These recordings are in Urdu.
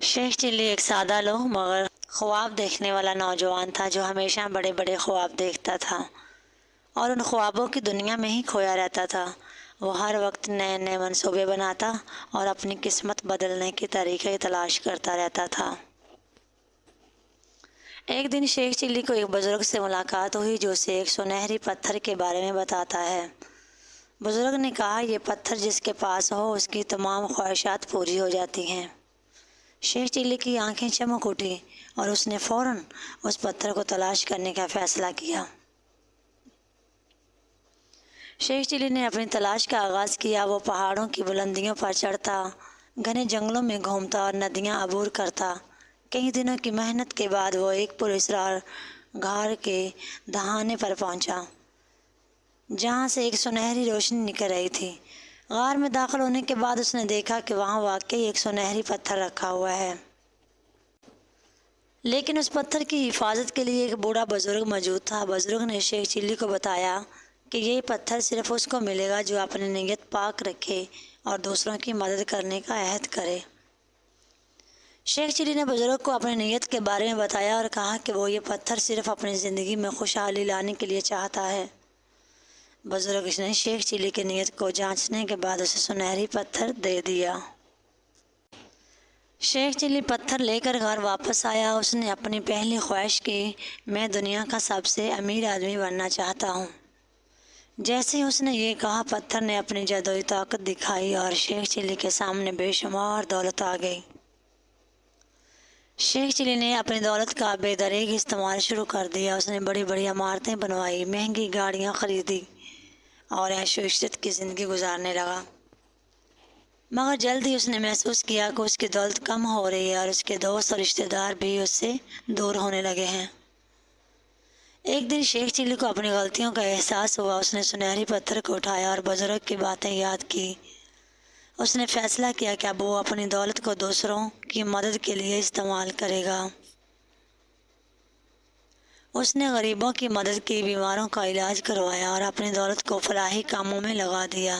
شیخ چلی ایک سادہ لوح مگر خواب دیکھنے والا نوجوان تھا جو ہمیشہ بڑے بڑے خواب دیکھتا تھا اور ان خوابوں کی دنیا میں ہی کھویا رہتا تھا۔ وہ ہر وقت نئے نئے منصوبے بناتا اور اپنی قسمت بدلنے کے طریقے تلاش کرتا رہتا تھا۔ ایک دن شیخ چلی کو ایک بزرگ سے ملاقات ہوئی جو اسے ایک سنہری پتھر کے بارے میں بتاتا ہے۔ بزرگ نے کہا، یہ پتھر جس کے پاس ہو اس کی تمام خواہشات پوری ہو جاتی ہیں۔ شیخ چلی کی آنکھیں چمک اٹھی اور اس نے فوراً اس پتھر کو تلاش کرنے کا فیصلہ کیا۔ شیخ چلی نے اپنی تلاش کا آغاز کیا۔ وہ پہاڑوں کی بلندیوں پر چڑھتا، گھنے جنگلوں میں گھومتا اور ندیاں عبور کرتا۔ کئی دنوں کی محنت کے بعد وہ ایک پراسرار غار کے دہانے پر پہنچا جہاں سے ایک سنہری روشنی نکل رہی تھی۔ غار میں داخل ہونے کے بعد اس نے دیکھا کہ وہاں واقعی ایک سنہری پتھر رکھا ہوا ہے، لیکن اس پتھر کی حفاظت کے لیے ایک بوڑھا بزرگ موجود تھا۔ بزرگ نے شیخ چلی کو بتایا کہ یہ پتھر صرف اس کو ملے گا جو اپنی نیت پاک رکھے اور دوسروں کی مدد کرنے کا عہد کرے۔ شیخ چلی نے بزرگ کو اپنی نیت کے بارے میں بتایا اور کہا کہ وہ یہ پتھر صرف اپنی زندگی میں خوشحالی لانے کے لیے چاہتا ہے۔ بزرگ نے شیخ چلی کی نیت کو جانچنے کے بعد اسے سنہری پتھر دے دیا۔ شیخ چلی پتھر لے کر گھر واپس آیا۔ اس نے اپنی پہلی خواہش کی، میں دنیا کا سب سے امیر آدمی بننا چاہتا ہوں۔ جیسے ہی اس نے یہ کہا، پتھر نے اپنی جادوئی طاقت دکھائی اور شیخ چلی کے سامنے بے شمار دولت آ گئی۔ شیخ چلی نے اپنی دولت کا بے دریغ استعمال شروع کر دیا۔ اس نے بڑی بڑی عمارتیں بنوائی، مہنگی گاڑیاں خریدی اور عیش و عشرت کی زندگی گزارنے لگا۔ مگر جلد ہی اس نے محسوس کیا کہ اس کی دولت کم ہو رہی ہے اور اس کے دوست اور رشتہ دار بھی اس سے دور ہونے لگے ہیں۔ ایک دن شیخ چلی کو اپنی غلطیوں کا احساس ہوا۔ اس نے سنہری پتھر کو اٹھایا اور بزرگ کی باتیں یاد کی۔ اس نے فیصلہ کیا کہ اب وہ اپنی دولت کو دوسروں کی مدد کے لیے استعمال کرے گا۔ اس نے غریبوں کی مدد کی، بیماروں کا علاج کروایا اور اپنی دولت کو فلاحی کاموں میں لگا دیا۔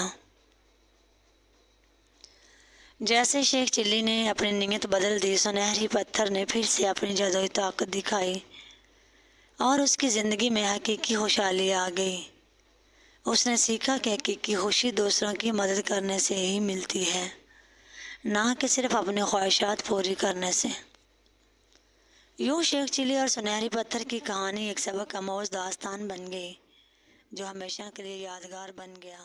جیسے شیخ چلی نے اپنی نیت بدل دی، سنہری پتھر نے پھر سے اپنی جادوئی طاقت دکھائی اور اس کی زندگی میں حقیقی خوشحالی آ گئی۔ اس نے سیکھا کہ حقیقی خوشی دوسروں کی مدد کرنے سے ہی ملتی ہے، نہ کہ صرف اپنی خواہشات پوری کرنے سے۔ یوں شیخ چلی اور سنہری پتھر کی کہانی ایک سبق آموز داستان بن گئی جو ہمیشہ کے لیے یادگار بن گیا۔